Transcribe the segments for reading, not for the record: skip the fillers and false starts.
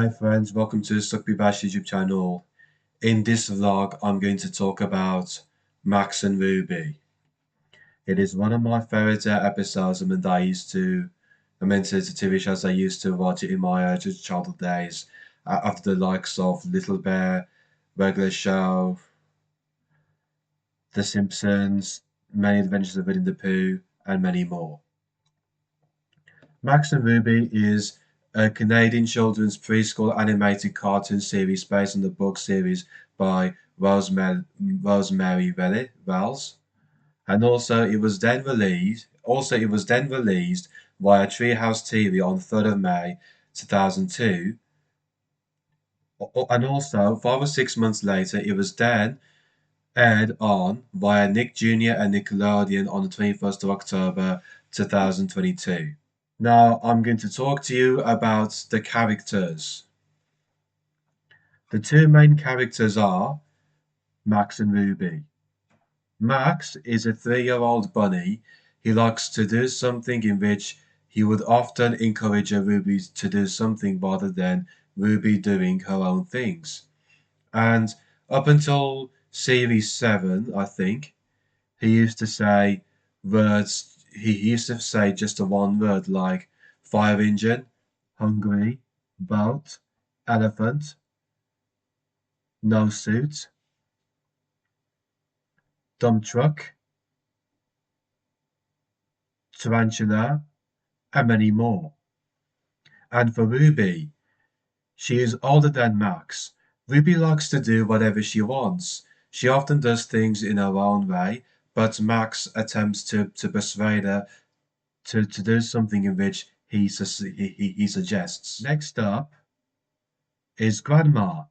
Hi friends, welcome to the Sukbi Bash YouTube channel. In this vlog, I'm going to talk about Max and Ruby. It is one of my favorite episodes. It's the TV shows I used to watch it in my childhood days, after the likes of Little Bear, Regular Show, The Simpsons, Many Adventures of Winnie the Pooh, and many more. Max and Ruby is a Canadian children's preschool animated cartoon series based on the book series by Rosemary Wells. And it was then released via Treehouse TV on 3rd of May 2002. And also 5 or 6 months later, it was then aired on via Nick Jr. and Nickelodeon on the 21st of October 2022. Now I'm going to talk to you about the characters. The two main characters are Max and Ruby. Max is a 3-year-old bunny. He likes to do something in which he would often encourage Ruby to do something rather than Ruby doing her own things. And up until series 7, I think, he used to say words, he used to say just the one word like fire engine, hungry, boat, elephant, no suit, dump truck, tarantula, and many more. And for Ruby, she is older than Max. Ruby likes to do whatever she wants. She often does things in her own way, but Max attempts to persuade her to do something in which he suggests. Next up is Grandma.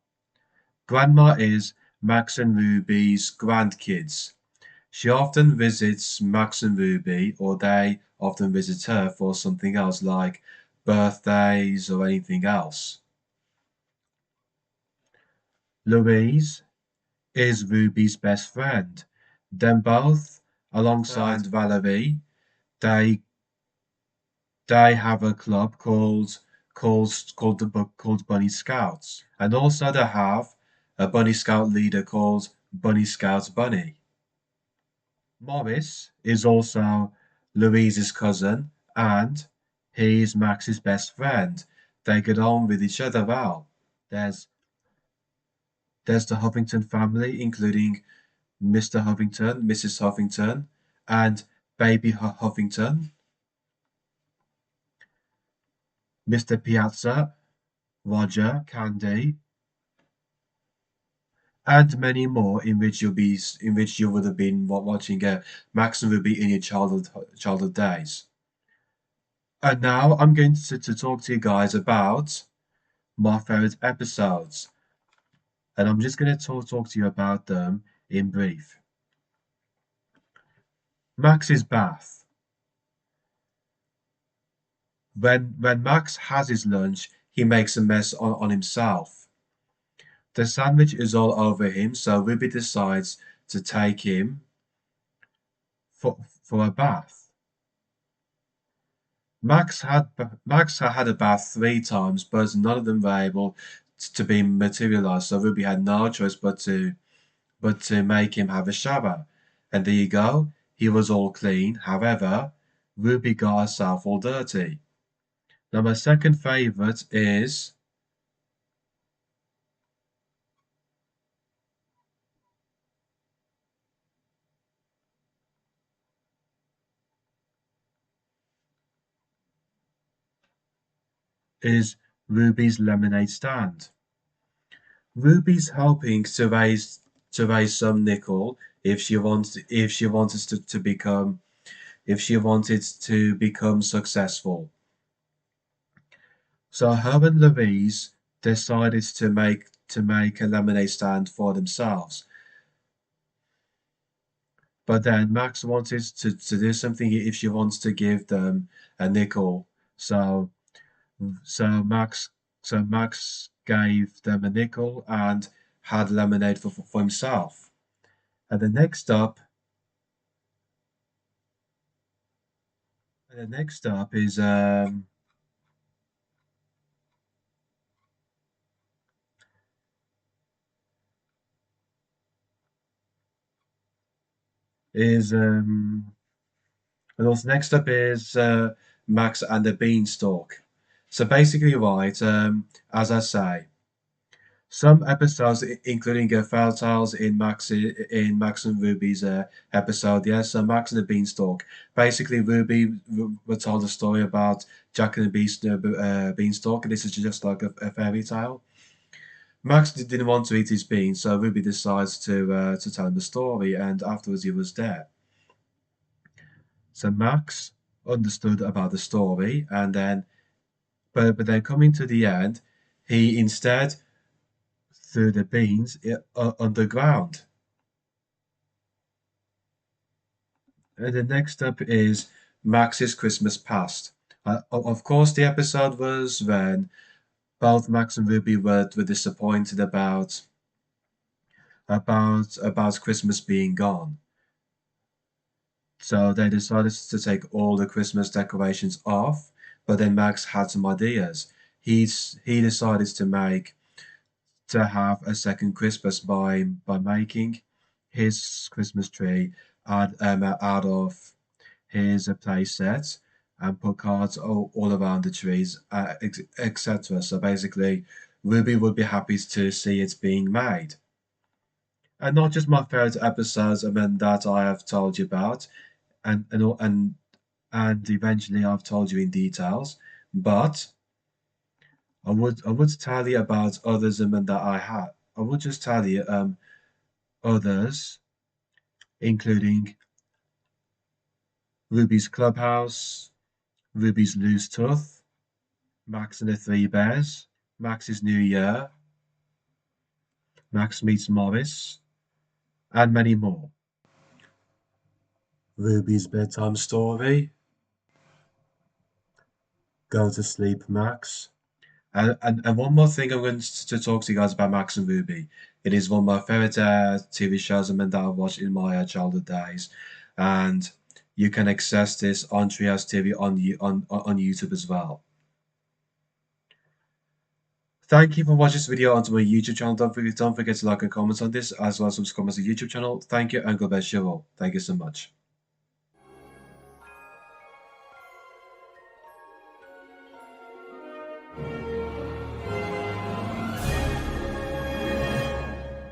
Grandma is Max and Ruby's grandkids. She often visits Max and Ruby, or they often visit her for something else like birthdays or anything else. Louise is Ruby's best friend. Them both, alongside Valerie, they they have a club called Bunny Scouts, and also they have a Bunny Scout leader called Bunny Scouts Bunny. Morris is also Louise's cousin, and he is Max's best friend. They get on with each other well. There's there's the Huffington family, including Mr. Huffington, Mrs. Huffington, and Baby Huffington, Mr. Piazza, Roger, Candy, and many more in which you would have been watching Max and Ruby in your childhood days. And now I'm going to talk to you guys about my favorite episodes, and I'm just going to talk to you about them in brief. Max's bath. When Max has his lunch, he makes a mess on himself. The sandwich is all over him, so Ruby decides to take him for a bath. Max had a bath 3 times, but none of them were able to be materialized. So Ruby had no choice but to make him have a shower. And there you go. He was all clean. However, Ruby got herself all dirty. Now my second favorite is Ruby's lemonade stand. Ruby's hoping to raise some nickel if she wanted to become successful. So her and Louise decided to make a lemonade stand for themselves. But then Max wanted to do something if she wants to give them a nickel. So so Max gave them a nickel and had lemonade for himself. And the next up is and also next up is Max and the Beanstalk. So basically, right, as I say, some episodes, including Fairy Tales in Max and Ruby's episode, yes, so Max and the Beanstalk. Basically, were told a story about Jack and the Beanstalk, and this is just like a fairy tale. Max didn't want to eat his beans, so Ruby decides to tell him the story, and afterwards he was there. So Max understood about the story, and then but then coming to the end, he instead threw the beans underground. And the next up is Max's Christmas past. Of course, the episode was when both Max and Ruby were disappointed about Christmas being gone. So they decided to take all the Christmas decorations off, but then Max had some ideas. He decided to have a second Christmas by making his Christmas tree out of his play set and put cards all around the trees, etc. So basically, Ruby would be happy to see it being made. And not just my favorite episodes, I mean, that I have told you about, and eventually I've told you in details, but I would tell you about others that I had. I would just tell you others, including Ruby's Clubhouse, Ruby's Loose Tooth, Max and the Three Bears, Max's New Year, Max Meets Morris, and many more. Ruby's Bedtime Story, Go to Sleep Max. And one more thing I'm going to talk to you guys about Max and Ruby. It is one of my favorite TV shows that I watched in my childhood days, and you can access this on Treehouse TV on YouTube as well. Thank you for watching this video onto my YouTube channel. Don't forget to like and comment on this, as well as subscribe to the YouTube channel. Thank you and God bless you all. Thank you so much.